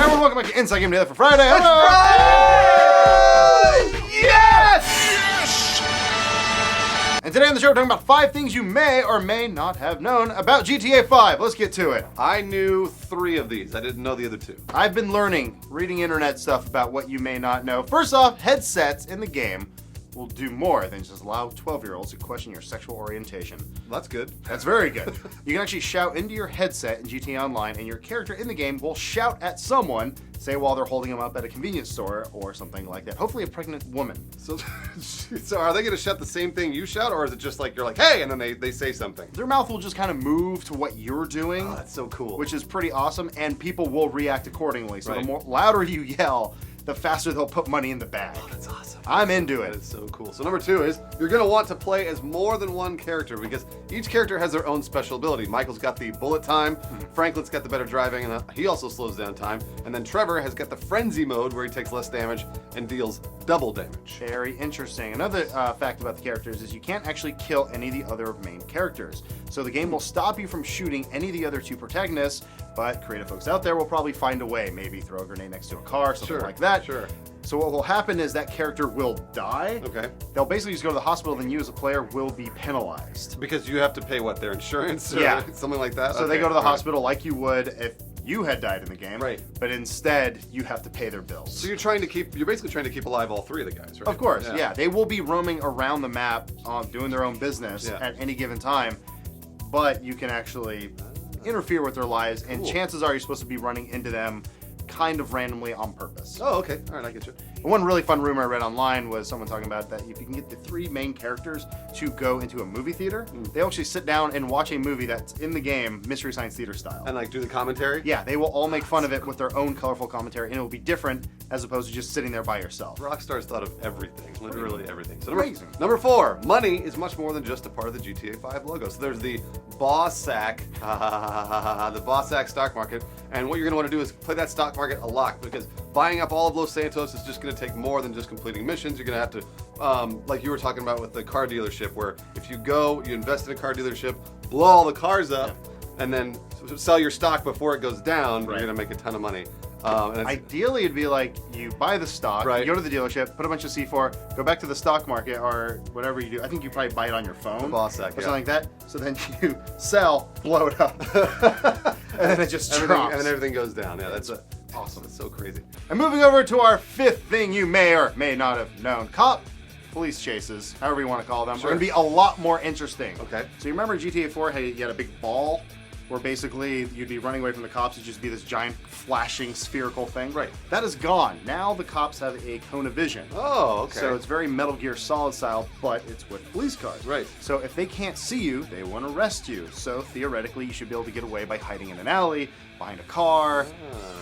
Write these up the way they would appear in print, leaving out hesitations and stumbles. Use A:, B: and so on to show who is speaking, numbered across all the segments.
A: everyone, welcome back to Inside Game Day for Friday.
B: It's Friday! Yes!
A: And today on the show, we're talking about 5 things you may or may not have known about GTA 5. Let's get to it.
B: I knew 3 of these. I didn't know the other 2.
A: I've been reading internet stuff about what you may not know. First off, headsets in the game will do more than just allow 12-year-olds to question your sexual orientation.
B: That's good.
A: That's very good. You can actually shout into your headset in GTA Online, and your character in the game will shout at someone, say while they're holding them up at a convenience store or something like that. Hopefully a pregnant woman.
B: So are they going to shout the same thing you shout, or is it just like you're like, hey, and then they say something?
A: Their mouth will just kind of move to what you're doing.
B: Oh, that's so cool.
A: Which is pretty awesome, and people will react accordingly. So
B: Right.
A: the more louder you yell, the faster they'll put money in the bag.
B: Oh, that's awesome.
A: I'm into it.
B: That is so cool. So number 2 is you're going to want to play as more than one character because each character has their own special ability. Michael's got the bullet time, Franklin's got the better driving, and he also slows down time. And then Trevor has got the frenzy mode where he takes less damage and deals double damage.
A: Very interesting. Another fact about the characters is you can't actually kill any of the other main characters. So the game will stop you from shooting any of the other 2 protagonists, but creative folks out there will probably find a way. Maybe throw a grenade next to a car, something like that.
B: Sure.
A: So what will happen is that character will die.
B: Okay.
A: They'll basically just go to the hospital, then you as a player will be penalized.
B: Because you have to pay what, their insurance or
A: Yeah.
B: something like that?
A: So they
B: Okay,
A: go to the
B: all right.
A: hospital like you would if you had died in the game.
B: Right.
A: But instead, you have to pay their bills.
B: So you're basically trying to keep alive all 3 of the guys, right?
A: Of course, yeah. They will be roaming around the map, doing their own business
B: Yeah.
A: at any given time, but you can actually interfere with their lives, and
B: Cool.
A: chances are you're supposed to be running into them kind of randomly on purpose.
B: Oh, okay. All right, I get you.
A: One really fun rumor I read online was someone talking about that if you can get the 3 main characters to go into a movie theater, they actually sit down and watch a movie that's in the game, Mystery Science Theater style.
B: And like do the commentary?
A: Yeah, they will all make fun of it with their own colorful commentary, and it will be different as opposed to just sitting there by yourself.
B: Rockstar's thought of everything, literally everything. So
A: Amazing.
B: Number 4, money is much more than just a part of the GTA 5 logo. So there's the Boss Sack, the Boss Sack stock market, and what you're gonna want to do is play that stock market a lot because buying up all of Los Santos is just gonna take more than just completing missions. You're gonna have to, like you were talking about with the car dealership, where if you go, you invest in a car dealership, blow all the cars up, and then sell your stock before it goes down,
A: Right.
B: you're gonna make a ton of money. And it's,
A: Ideally, it'd be like you buy the stock,
B: Right.
A: you go to the dealership, put a bunch of C4, go back to the stock market or whatever you do. I think you probably buy it on your phone.
B: The Boss Sack,
A: or
B: yeah.
A: something like that. So then you sell, blow it up, and then it just drops.
B: and then everything goes down. Yeah, that's
A: awesome.
B: It's so crazy.
A: And moving over to our 5th thing you may or may not have known. Police chases, however you want to call them,
B: Sure.
A: are going to be a lot more interesting.
B: Okay.
A: So you remember GTA 4, how you had a big ball where basically you'd be running away from the cops, it'd just be this giant flashing spherical thing?
B: Right.
A: That is gone. Now the cops have a cone of vision.
B: Oh, okay.
A: So it's very Metal Gear Solid style, but it's with police cars.
B: Right.
A: So if they can't see you, they want to arrest you. So theoretically, you should be able to get away by hiding in an alley, behind a car.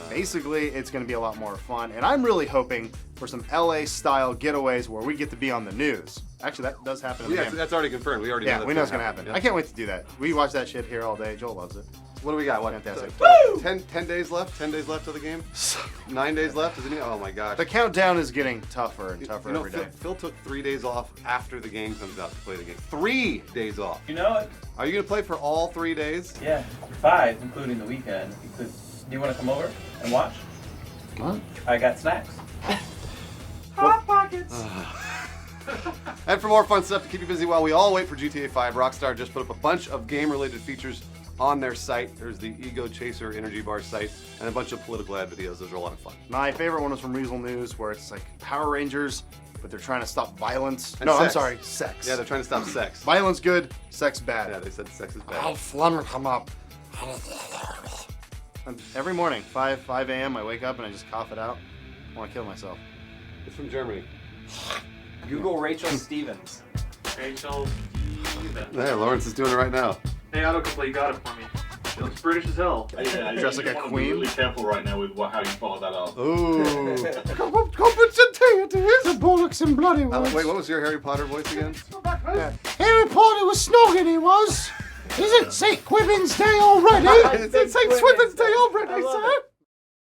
A: Basically, it's going to be a lot more fun. And I'm really hoping for some LA-style getaways where we get to be on the news. Actually, that does happen in the
B: Yeah,
A: game.
B: that's already confirmed. We already know
A: Yeah,
B: that's
A: we know it's going to happen.
B: Yeah.
A: I can't wait to do that. We watch that shit here all day. Joel loves it.
B: What do we got? What?
A: Fantastic.
B: Woo! 10 days left? 10 days left of the game? 9 days left, isn't it? Oh my gosh.
A: The countdown is getting tougher and tougher every day.
B: Phil took 3 days off after the game comes out to play the game. 3 days off.
C: You know it?
B: Are you going to play for all 3 days?
C: Yeah, 5, including the weekend. Do you want to come over and watch?
A: What?
C: I got snacks. Hot Pockets!
B: And for more fun stuff to keep you busy while we all wait for GTA 5, Rockstar just put up a bunch of game-related features on their site. There's the Ego Chaser Energy Bar site and a bunch of political ad videos. Those are a lot of fun.
A: My favorite one was from Weasel News, where it's like Power Rangers, but they're trying to stop violence.
B: And
A: No, I'm
B: sex.
A: sorry, sex.
B: Yeah, they're trying to stop sex.
A: Violence good, sex bad.
B: Yeah, they said sex is bad.
A: I'll flummer come up. And every morning, 5 a.m., I wake up and I just cough it out. I want to kill myself.
B: It's from Germany.
C: Google Rachel Stevens.
D: Rachel Stevens.
B: There, Lawrence is doing it right now.
D: Hey, autocomplete, you got it for me. It looks British as hell.
E: Yeah,
A: Dressed like a
E: you wanna
A: queen?
E: Be really careful right now with how you follow that up.
B: Ooh.
A: The bollocks and bloody
B: Wait, what was your Harry Potter voice again?
A: Harry Potter was snogging, he was. Is it St. Quibbin's Day already?
B: It's St. Swithin's Day already, sir.